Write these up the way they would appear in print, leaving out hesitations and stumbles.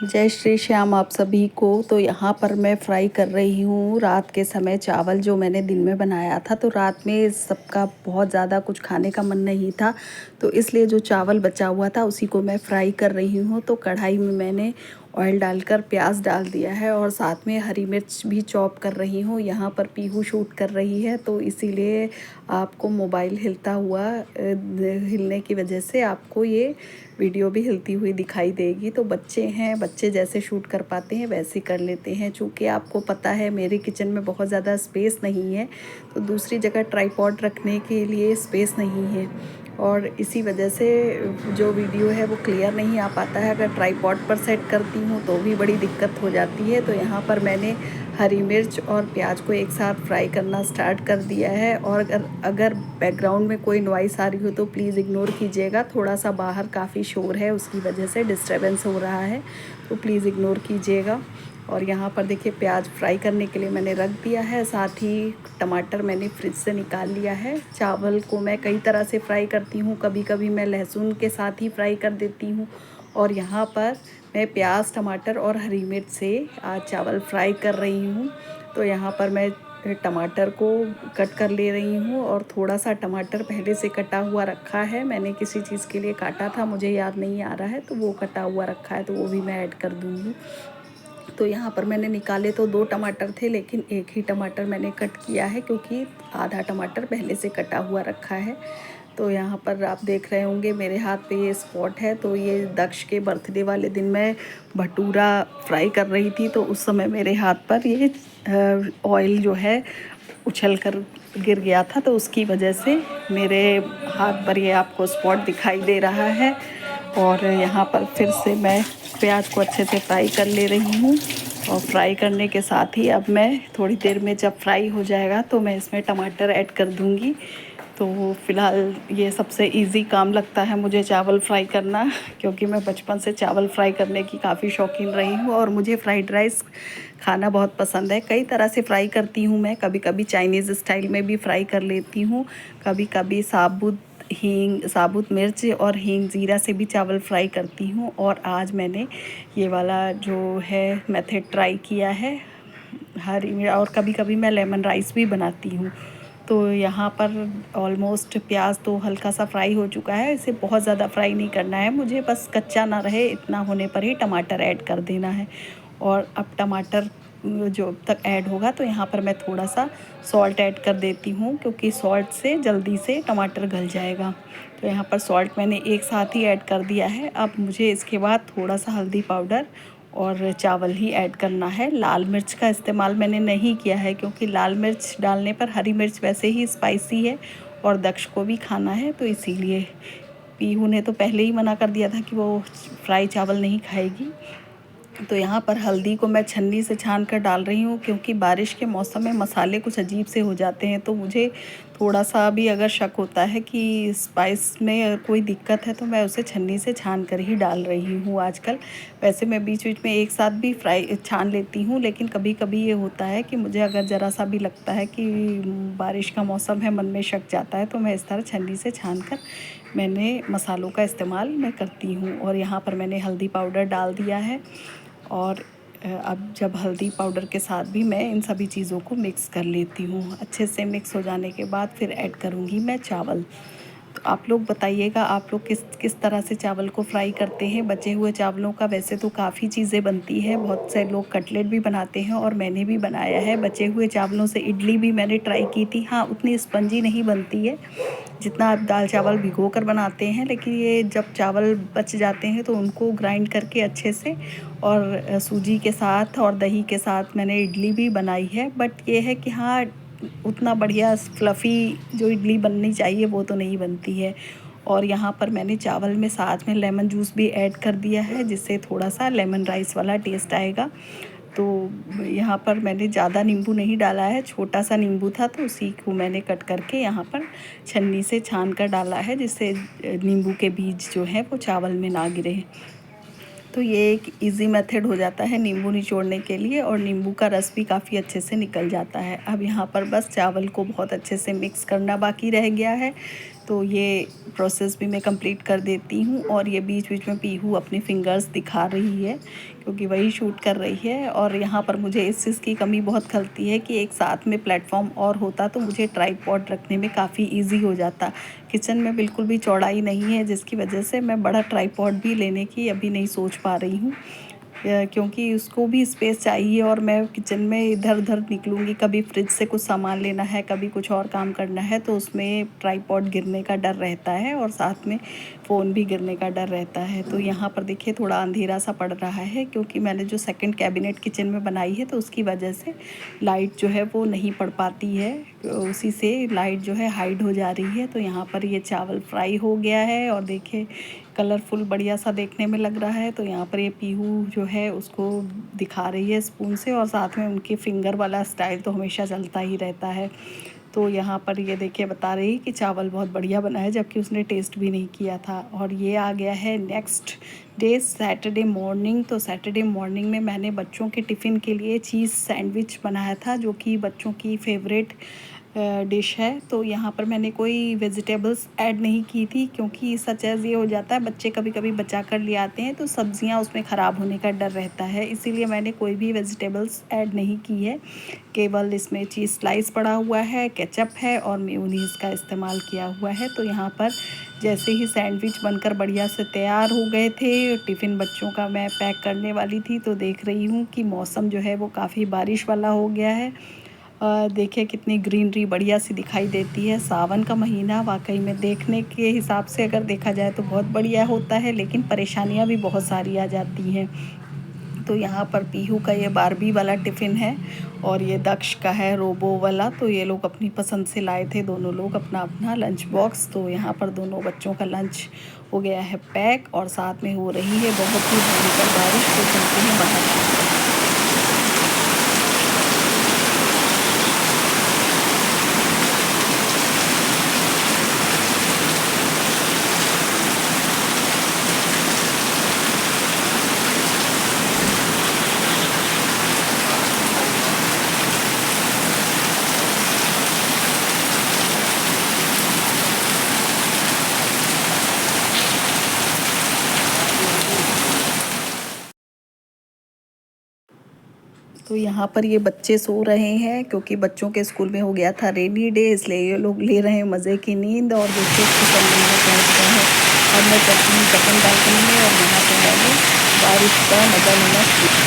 जय श्री श्याम आप सभी को। तो यहाँ पर मैं फ्राई कर रही हूँ रात के समय चावल जो मैंने दिन में बनाया था। तो रात में सबका बहुत ज़्यादा कुछ खाने का मन नहीं था, तो इसलिए जो चावल बचा हुआ था उसी को मैं फ्राई कर रही हूँ। तो कढ़ाई में मैंने ऑयल डालकर प्याज डाल दिया है और साथ में हरी मिर्च भी चॉप कर रही हूँ। यहाँ पर पीहू शूट कर रही है, तो इसीलिए आपको मोबाइल हिलता हुआ हिलने की वजह से आपको ये वीडियो भी हिलती हुई दिखाई देगी। तो बच्चे हैं, बच्चे जैसे शूट कर पाते हैं वैसे कर लेते हैं। चूँकि आपको पता है मेरे किचन में बहुत ज़्यादा स्पेस नहीं है, तो दूसरी जगह ट्राइपॉड रखने के लिए स्पेस नहीं है, और इसी वजह से जो वीडियो है वो क्लियर नहीं आ पाता है। अगर ट्राइपॉड पर सेट करती हूँ तो भी बड़ी दिक्कत हो जाती है। तो यहाँ पर मैंने हरी मिर्च और प्याज को एक साथ फ्राई करना स्टार्ट कर दिया है। और अगर बैकग्राउंड में कोई नॉइस आ रही हो तो प्लीज़ इग्नोर कीजिएगा। थोड़ा सा बाहर काफ़ी शोर है, उसकी वजह से डिस्टर्बेंस हो रहा है, तो प्लीज़ इग्नोर कीजिएगा। और यहाँ पर देखिए प्याज फ्राई करने के लिए मैंने रख दिया है, साथ ही टमाटर मैंने फ्रिज से निकाल लिया है। चावल को मैं कई तरह से फ्राई करती हूँ, कभी कभी मैं लहसुन के साथ ही फ्राई कर देती हूँ। और यहाँ पर मैं प्याज, टमाटर और हरी मिर्च से आज चावल फ्राई कर रही हूँ। तो यहाँ पर मैं टमाटर को कट कर ले रही हूँ, और थोड़ा सा टमाटर पहले से कटा हुआ रखा है। मैंने किसी चीज़ के लिए काटा था, मुझे याद नहीं आ रहा है, तो वो कटा हुआ रखा है, तो वो भी मैं ऐड कर दूँगी। तो यहाँ पर मैंने निकाले तो 2 टमाटर थे, लेकिन एक ही टमाटर मैंने कट किया है क्योंकि आधा टमाटर पहले से कटा हुआ रखा है। तो यहाँ पर आप देख रहे होंगे मेरे हाथ पे ये स्पॉट है। तो ये दक्ष के बर्थडे वाले दिन मैं भटूरा फ्राई कर रही थी, तो उस समय मेरे हाथ पर ये ऑयल जो है उछल कर गिर गया था, तो उसकी वजह से मेरे हाथ पर ये आपको स्पॉट दिखाई दे रहा है। और यहाँ पर फिर से मैं प्याज को अच्छे से फ्राई कर ले रही हूँ। और फ्राई करने के साथ ही अब मैं थोड़ी देर में जब फ्राई हो जाएगा तो मैं इसमें टमाटर ऐड कर दूँगी। तो फ़िलहाल ये सबसे इजी काम लगता है मुझे चावल फ्राई करना, क्योंकि मैं बचपन से चावल फ्राई करने की काफ़ी शौकीन रही हूँ। और मुझे फ्राइड राइस खाना बहुत पसंद है। कई तरह से फ्राई करती हूँ मैं, कभी कभी चाइनीज़ स्टाइल में भी फ्राई कर लेती हूँ, कभी कभी साबुत मिर्च और हींग ज़ीरा से भी चावल फ्राई करती हूँ। और आज मैंने ये वाला जो है मेथड ट्राई किया है और कभी कभी मैं लेमन राइस भी बनाती हूँ। तो यहाँ पर ऑलमोस्ट प्याज तो हल्का सा फ्राई हो चुका है, इसे बहुत ज़्यादा फ्राई नहीं करना है मुझे, बस कच्चा ना रहे इतना होने पर ही टमाटर ऐड कर देना है। और अब टमाटर जो तक ऐड होगा तो यहाँ पर मैं थोड़ा सा सॉल्ट ऐड कर देती हूँ, क्योंकि सॉल्ट से जल्दी से टमाटर गल जाएगा। तो यहाँ पर सॉल्ट मैंने एक साथ ही ऐड कर दिया है। अब मुझे इसके बाद थोड़ा सा हल्दी पाउडर और चावल ही ऐड करना है। लाल मिर्च का इस्तेमाल मैंने नहीं किया है, क्योंकि लाल मिर्च डालने पर हरी मिर्च वैसे ही स्पाइसी है और दक्ष को भी खाना है, तो इसीलिए। पीहू ने तो पहले ही मना कर दिया था कि वो फ्राई चावल नहीं खाएगी। तो यहाँ पर हल्दी को मैं छन्नी से छान कर डाल रही हूँ, क्योंकि बारिश के मौसम में मसाले कुछ अजीब से हो जाते हैं। तो मुझे थोड़ा सा भी अगर शक होता है कि स्पाइस में कोई दिक्कत है, तो मैं उसे छन्नी से छान कर ही डाल रही हूँ आजकल। वैसे मैं बीच बीच में एक साथ भी फ्राई छान लेती हूँ, लेकिन कभी कभी ये होता है कि मुझे अगर ज़रा सा भी लगता है कि बारिश का मौसम है, मन में शक जाता है, तो मैं इस तरह छन्नी से छान कर मैंने मसालों का इस्तेमाल मैं करती हूँ। और यहाँ पर मैंने हल्दी पाउडर डाल दिया है। और अब जब हल्दी पाउडर के साथ भी मैं इन सभी चीज़ों को मिक्स कर लेती हूँ। अच्छे से मिक्स हो जाने के बाद फिर ऐड करूँगी मैं चावल। तो आप लोग बताइएगा, आप लोग किस किस तरह से चावल को फ्राई करते हैं। बचे हुए चावलों का वैसे तो काफ़ी चीज़ें बनती हैं, बहुत से लोग कटलेट भी बनाते हैं और मैंने भी बनाया है। बचे हुए चावलों से इडली भी मैंने ट्राई की थी। हाँ, उतनी स्पंजी नहीं बनती है जितना आप दाल चावल भिगो कर बनाते हैं, लेकिन ये जब चावल बच जाते हैं तो उनको ग्राइंड करके अच्छे से और सूजी के साथ और दही के साथ मैंने इडली भी बनाई है। बट ये है कि हाँ, उतना बढ़िया फ्लफ़ी जो इडली बननी चाहिए वो तो नहीं बनती है। और यहाँ पर मैंने चावल में साथ में लेमन जूस भी ऐड कर दिया है, जिससे थोड़ा सा लेमन राइस वाला टेस्ट आएगा। तो यहाँ पर मैंने ज़्यादा नींबू नहीं डाला है, छोटा सा नींबू था तो उसी को मैंने कट करके यहाँ पर छन्नी से छान कर डाला है, जिससे नींबू के बीज जो हैं वो चावल में ना गिरे। तो ये एक इजी मेथड हो जाता है नींबू निचोड़ने के लिए, और नींबू का रस भी काफ़ी अच्छे से निकल जाता है। अब यहाँ पर बस चावल को बहुत अच्छे से मिक्स करना बाकी रह गया है। तो ये प्रोसेस भी मैं कंप्लीट कर देती हूँ। और ये बीच बीच में पीहू अपनी फिंगर्स दिखा रही है क्योंकि वही शूट कर रही है। और यहाँ पर मुझे इस चीज़ की कमी बहुत खलती है कि एक साथ में प्लेटफॉर्म और होता तो मुझे ट्राइपॉड रखने में काफ़ी ईजी हो जाता। किचन में बिल्कुल भी चौड़ाई नहीं है, जिसकी वजह से मैं बड़ा ट्राइपॉड भी लेने की अभी नहीं सोच पा रही हूँ, क्योंकि उसको भी स्पेस चाहिए। और मैं किचन में इधर उधर निकलूँगी, कभी फ्रिज से कुछ सामान लेना है, कभी कुछ और काम करना है, तो उसमें ट्राइपॉड गिरने का डर रहता है और साथ में फ़ोन भी गिरने का डर रहता है। तो यहाँ पर देखिए थोड़ा अंधेरा सा पड़ रहा है क्योंकि मैंने जो सेकंड कैबिनेट किचन में बनाई है तो उसकी वजह से लाइट जो है वो नहीं पड़ पाती है, उसी से लाइट जो है हाइड हो जा रही है। तो यहाँ पर ये चावल फ्राई हो गया है और देखिए कलरफुल बढ़िया सा देखने में लग रहा है। तो यहाँ पर ये पीहू जो है उसको दिखा रही है स्पून से, और साथ में उनके फिंगर वाला स्टाइल तो हमेशा चलता ही रहता है। तो यहाँ पर ये देखिए बता रही कि चावल बहुत बढ़िया बना है, जबकि उसने टेस्ट भी नहीं किया था। और ये आ गया है नेक्स्ट डे सैटरडे मॉर्निंग। तो सैटरडे मॉर्निंग में मैंने बच्चों के टिफ़िन के लिए चीज़ सैंडविच बनाया था, जो कि बच्चों की फेवरेट डिश है। तो यहाँ पर मैंने कोई वेजिटेबल्स ऐड नहीं की थी, क्योंकि सच एज़ ये हो जाता है बच्चे कभी कभी बचा कर ले आते हैं तो सब्जियाँ उसमें ख़राब होने का डर रहता है, इसीलिए मैंने कोई भी वेजिटेबल्स ऐड नहीं की है। केवल इसमें चीज़ स्लाइस पड़ा हुआ है, केचप है और मेयोनीज़ का इस्तेमाल किया हुआ है। तो यहाँ पर जैसे ही सैंडविच बनकर बढ़िया से तैयार हो गए थे, टिफ़िन बच्चों का मैं पैक करने वाली थी, तो देख रही हूँ कि मौसम जो है वो काफ़ी बारिश वाला हो गया है। देखिए कितनी ग्रीनरी बढ़िया सी दिखाई देती है। सावन का महीना वाकई में देखने के हिसाब से अगर देखा जाए तो बहुत बढ़िया होता है, लेकिन परेशानियां भी बहुत सारी आ जाती हैं। तो यहाँ पर पीहू का ये बारबी वाला टिफ़िन है और ये दक्ष का है रोबो वाला। तो ये लोग अपनी पसंद से लाए थे दोनों लोग अपना अपना लंच बॉक्स। तो यहाँ पर दोनों बच्चों का लंच हो गया है पैक और साथ में हो रही है बहुत ही भयंकर बारिश। तो चलते हैं बाहर। तो यहाँ पर ये बच्चे सो रहे हैं क्योंकि बच्चों के स्कूल में हो गया था रेनी डे, इसलिए ये लोग ले रहे हैं मज़े की नींद। और देखिए किचन में पहुँच गए हैं। अब मैं चलती हूँ सेकंड बालकनी में और यहाँ पर मैंने बारिश का मज़ा लेना शुरू।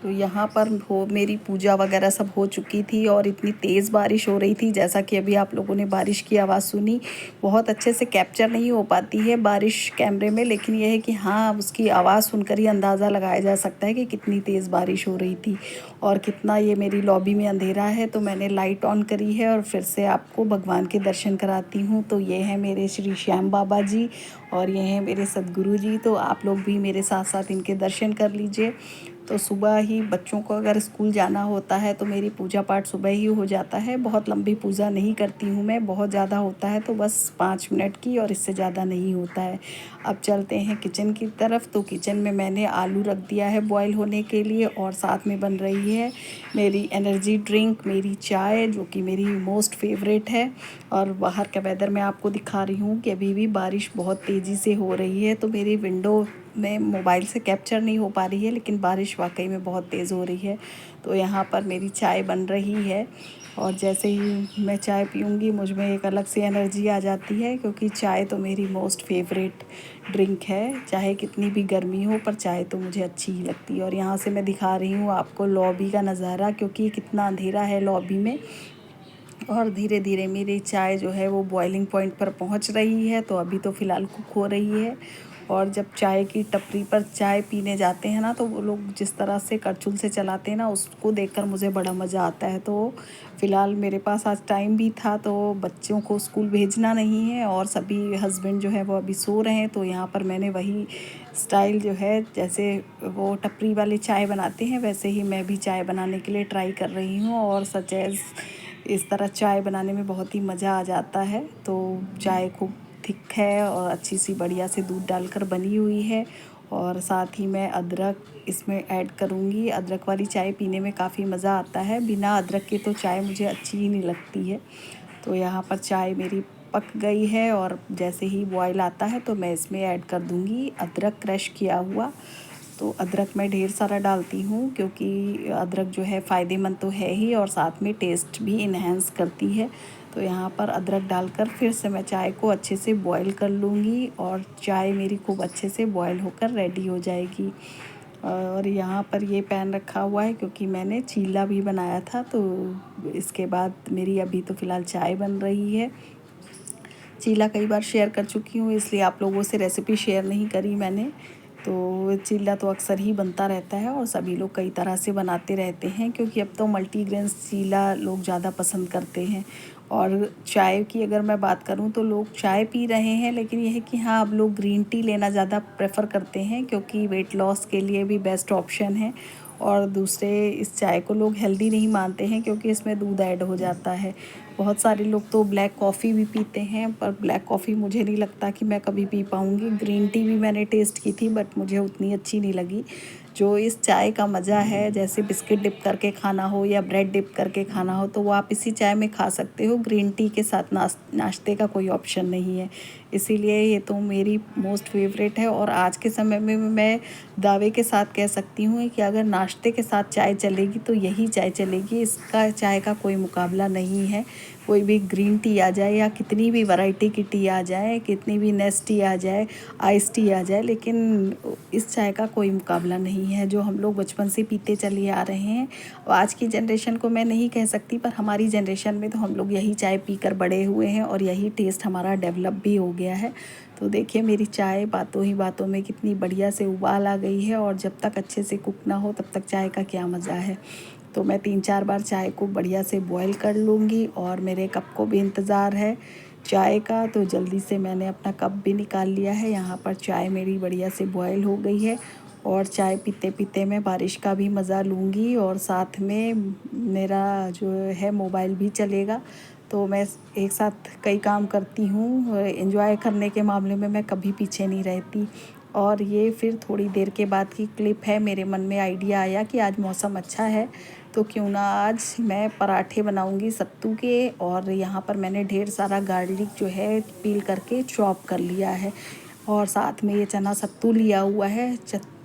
तो यहाँ पर हो मेरी पूजा वगैरह सब हो चुकी थी और इतनी तेज़ बारिश हो रही थी, जैसा कि अभी आप लोगों ने बारिश की आवाज़ सुनी। बहुत अच्छे से कैप्चर नहीं हो पाती है बारिश कैमरे में, लेकिन यह है कि हाँ उसकी आवाज़ सुनकर ही अंदाज़ा लगाया जा सकता है कि कितनी तेज़ बारिश हो रही थी और कितना ये मेरी लॉबी में अंधेरा है। तो मैंने लाइट ऑन करी है और फिर से आपको भगवान के दर्शन कराती हूँ। तो ये है मेरे श्री श्याम बाबा जी और ये हैं मेरे सदगुरु जी। तो आप लोग भी मेरे साथ साथ इनके दर्शन कर लीजिए। तो सुबह ही बच्चों को अगर स्कूल जाना होता है तो मेरी पूजा पाठ सुबह ही हो जाता है। बहुत लंबी पूजा नहीं करती हूँ मैं, बहुत ज़्यादा होता है तो बस 5 मिनट की, और इससे ज़्यादा नहीं होता है। अब चलते हैं किचन की तरफ। तो किचन में मैंने आलू रख दिया है बॉईल होने के लिए, और साथ में बन रही है मेरी एनर्जी ड्रिंक, मेरी चाय, जो कि मेरी मोस्ट फेवरेट है। और बाहर का वेदर मैं आपको दिखा रही हूँ कि अभी भी बारिश बहुत तेज़ी से हो रही है। तो मेरी विंडो में मोबाइल से कैप्चर नहीं हो पा रही है, लेकिन बारिश वाकई में बहुत तेज़ हो रही है। तो यहाँ पर मेरी चाय बन रही है, और जैसे ही मैं चाय पीऊँगी मुझ में एक अलग सी एनर्जी आ जाती है, क्योंकि चाय तो मेरी मोस्ट फेवरेट ड्रिंक है। चाहे कितनी भी गर्मी हो, पर चाय तो मुझे अच्छी ही लगती है। और यहाँ से मैं दिखा रही हूँ आपको लॉबी का नज़ारा, क्योंकि कितना अंधेरा है लॉबी में। और धीरे धीरे मेरी चाय जो है वो बॉइलिंग पॉइंट पर पहुंच रही है। तो अभी तो फ़िलहाल कुक हो रही है। और जब चाय की टपरी पर चाय पीने जाते हैं ना, तो वो लोग जिस तरह से करछुल से चलाते हैं ना, उसको देखकर मुझे बड़ा मज़ा आता है। तो फ़िलहाल मेरे पास आज टाइम भी था, तो बच्चों को स्कूल भेजना नहीं है, और सभी हस्बैंड जो है वो अभी सो रहे हैं। तो यहाँ पर मैंने वही स्टाइल जो है, जैसे वो टपरी वाले चाय बनाते हैं, वैसे ही मैं भी चाय बनाने के लिए ट्राई कर रही हूँ। और सच एज़ इस तरह चाय बनाने में बहुत ही मज़ा आ जाता है। तो चाय खूब थिक है और अच्छी सी बढ़िया से दूध डालकर बनी हुई है। और साथ ही मैं अदरक इसमें ऐड करूँगी। अदरक वाली चाय पीने में काफ़ी मज़ा आता है, बिना अदरक के तो चाय मुझे अच्छी ही नहीं लगती है। तो यहाँ पर चाय मेरी पक गई है, और जैसे ही बॉयल आता है तो मैं इसमें ऐड कर दूँगी अदरक क्रश किया हुआ। तो अदरक मैं ढेर सारा डालती हूँ, क्योंकि अदरक जो है फ़ायदेमंद तो है ही, और साथ में टेस्ट भी इन्हेंस करती है। तो यहाँ पर अदरक डालकर फिर से मैं चाय को अच्छे से बॉईल कर लूँगी, और चाय मेरी खूब अच्छे से बॉईल होकर रेडी हो जाएगी। और यहाँ पर ये पैन रखा हुआ है, क्योंकि मैंने चीला भी बनाया था। तो इसके बाद मेरी अभी तो फ़िलहाल चाय बन रही है। चीला कई बार शेयर कर चुकी हूँ, इसलिए आप लोगों से रेसिपी शेयर नहीं करी मैंने। तो चीला तो अक्सर ही बनता रहता है, और सभी लोग कई तरह से बनाते रहते हैं, क्योंकि अब तो मल्टीग्रेन चीला लोग ज़्यादा पसंद करते हैं। और चाय की अगर मैं बात करूं तो लोग चाय पी रहे हैं, लेकिन यह है कि हाँ, अब लोग ग्रीन टी लेना ज़्यादा प्रेफर करते हैं, क्योंकि वेट लॉस के लिए भी बेस्ट ऑप्शन है। और दूसरे, इस चाय को लोग हेल्दी नहीं मानते हैं, क्योंकि इसमें दूध ऐड हो जाता है। बहुत सारे लोग तो ब्लैक कॉफ़ी भी पीते हैं, पर ब्लैक कॉफ़ी मुझे नहीं लगता कि मैं कभी पी पाऊँगी। ग्रीन टी भी मैंने टेस्ट की थी, बट मुझे उतनी अच्छी नहीं लगी। जो इस चाय का मज़ा है, जैसे बिस्किट डिप करके खाना हो या ब्रेड डिप करके खाना हो, तो वो आप इसी चाय में खा सकते हो। ग्रीन टी के साथ नाश्ते का कोई ऑप्शन नहीं है। इसीलिए ये तो मेरी मोस्ट फेवरेट है। और आज के समय में मैं दावे के साथ कह सकती हूँ कि अगर नाश्ते के साथ चाय चलेगी तो यही चाय चलेगी। इसका चाय का कोई मुकाबला नहीं है। कोई भी ग्रीन टी आ जाए, या कितनी भी वैरायटी की टी आ जाए, कितनी भी नेस्टी आ जाए, आइस टी आ जाए, लेकिन इस चाय का कोई मुकाबला नहीं है, जो हम लोग बचपन से पीते चले आ रहे हैं। आज की जनरेशन को मैं नहीं कह सकती, पर हमारी जनरेशन में तो हम लोग यही चाय पीकर बड़े हुए हैं, और यही टेस्ट हमारा डेवलप भी हो गया है। तो देखिए मेरी चाय बातों ही बातों में कितनी बढ़िया से उबाल आ गई है, और जब तक अच्छे से कुक ना हो तब तक चाय का क्या मज़ा है। तो मैं 3-4 बार चाय को बढ़िया से बॉईल कर लूँगी। और मेरे कप को भी इंतज़ार है चाय का, तो जल्दी से मैंने अपना कप भी निकाल लिया है। यहाँ पर चाय मेरी बढ़िया से बॉईल हो गई है, और चाय पीते पीते मैं बारिश का भी मज़ा लूँगी, और साथ में मेरा जो है मोबाइल भी चलेगा। तो मैं एक साथ कई काम करती हूँ। एंजॉय करने के मामले में मैं कभी पीछे नहीं रहती। और ये फिर थोड़ी देर के बाद की क्लिप है। मेरे मन में आइडिया आया कि आज मौसम अच्छा है, तो क्यों ना आज मैं पराठे बनाऊंगी सत्तू के। और यहाँ पर मैंने ढेर सारा गार्लिक जो है पील करके चॉप कर लिया है, और साथ में ये चना सत्तू लिया हुआ है।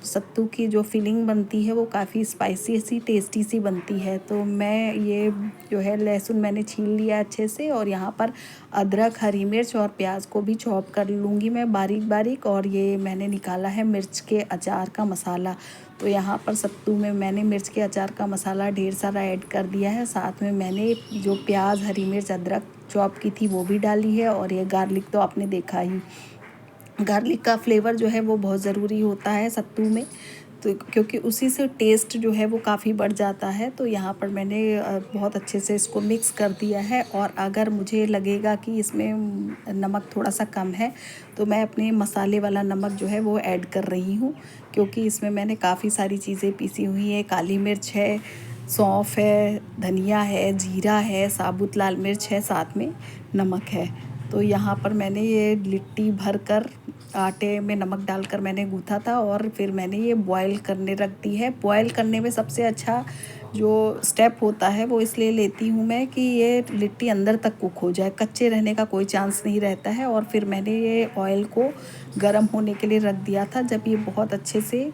सत्तू की जो फिलिंग बनती है वो काफ़ी स्पाइसी सी टेस्टी सी बनती है। तो मैं ये जो है लहसुन मैंने छील लिया अच्छे से, और यहाँ पर अदरक, हरी मिर्च और प्याज को भी चॉप कर लूँगी मैं बारीक बारीक। और ये मैंने निकाला है मिर्च के अचार का मसाला। तो यहाँ पर सत्तू में मैंने मिर्च के अचार का मसाला ढेर सारा ऐड कर दिया है। साथ में मैंने जो प्याज, हरी मिर्च, अदरक चॉप की थी वो भी डाली है। और ये गार्लिक तो आपने देखा ही, गार्लिक का फ्लेवर जो है वो बहुत ज़रूरी होता है सत्तू में। तो क्योंकि उसी से टेस्ट जो है वो काफ़ी बढ़ जाता है। तो यहाँ पर मैंने बहुत अच्छे से इसको मिक्स कर दिया है, और अगर मुझे लगेगा कि इसमें नमक थोड़ा सा कम है तो मैं अपने मसाले वाला नमक जो है वो ऐड कर रही हूँ, क्योंकि इसमें मैंने काफ़ी सारी चीज़ें पीसी हुई हैं। काली मिर्च है, सौंफ है, धनिया है, जीरा है, साबुत लाल मिर्च है, साथ में नमक है। तो यहाँ पर मैंने ये लिट्टी भर कर आटे में नमक डालकर मैंने गूँथा था, और फिर मैंने ये बॉयल करने रख दी है। बॉयल करने में सबसे अच्छा जो स्टेप होता है वो इसलिए लेती हूँ मैं कि ये लिट्टी अंदर तक कुक हो जाए, कच्चे रहने का कोई चांस नहीं रहता है। और फिर मैंने ये ऑयल को गर्म होने के लिए रख दिया था। जब ये बहुत अच्छे से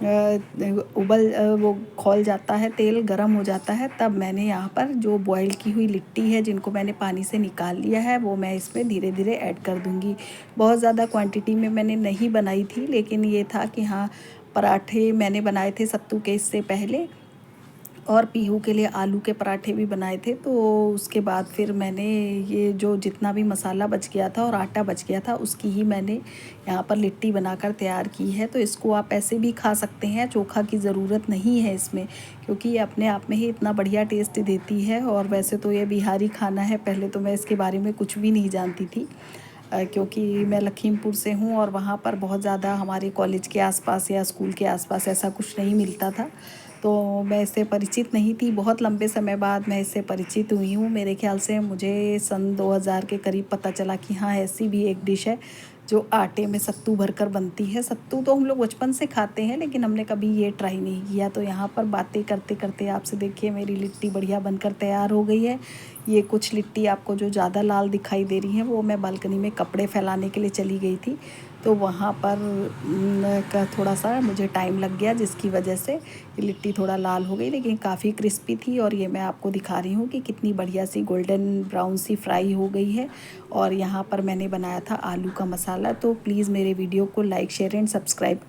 वो खौल जाता है, तेल गर्म हो जाता है, तब मैंने यहाँ पर जो बॉईल की हुई लिट्टी है जिनको मैंने पानी से निकाल लिया है वो मैं इसमें धीरे धीरे ऐड कर दूँगी। बहुत ज़्यादा क्वांटिटी में मैंने नहीं बनाई थी, लेकिन ये था कि हाँ, पराठे मैंने बनाए थे सत्तू के इससे पहले, और पीहू के लिए आलू के पराठे भी बनाए थे। तो उसके बाद फिर मैंने ये जो जितना भी मसाला बच गया था और आटा बच गया था उसकी ही मैंने यहाँ पर लिट्टी बनाकर तैयार की है। तो इसको आप ऐसे भी खा सकते हैं, चोखा की ज़रूरत नहीं है इसमें, क्योंकि ये अपने आप में ही इतना बढ़िया टेस्ट देती है। और वैसे तो ये बिहारी खाना है, पहले तो मैं इसके बारे में कुछ भी नहीं जानती थी, क्योंकि मैं लखीमपुर से हूँ और वहाँ पर बहुत ज़्यादा हमारे कॉलेज के आसपास या स्कूल के आसपास ऐसा कुछ नहीं मिलता था। तो मैं इससे परिचित नहीं थी। बहुत लंबे समय बाद मैं इससे परिचित हुई हूँ। मेरे ख्याल से मुझे सन 2000 के करीब पता चला कि हाँ, ऐसी भी एक डिश है जो आटे में सत्तू भरकर बनती है। सत्तू तो हम लोग बचपन से खाते हैं, लेकिन हमने कभी ये ट्राई नहीं किया। तो यहाँ पर बातें करते करते आपसे देखिए मेरी लिट्टी बढ़िया बनकर तैयार हो गई है। ये कुछ लिट्टी आपको जो ज़्यादा लाल दिखाई दे रही हैं वो मैं बालकनी में कपड़े फैलाने के लिए चली गई थी, तो वहाँ पर का थोड़ा सा मुझे टाइम लग गया, जिसकी वजह से ये लिट्टी थोड़ा लाल हो गई, लेकिन काफ़ी क्रिस्पी थी। और ये मैं आपको दिखा रही हूँ कि कितनी बढ़िया सी गोल्डन ब्राउन सी फ्राई हो गई है। और यहाँ पर मैंने बनाया था आलू का मसाला। तो प्लीज़ मेरे वीडियो को लाइक, शेयर एंड सब्सक्राइब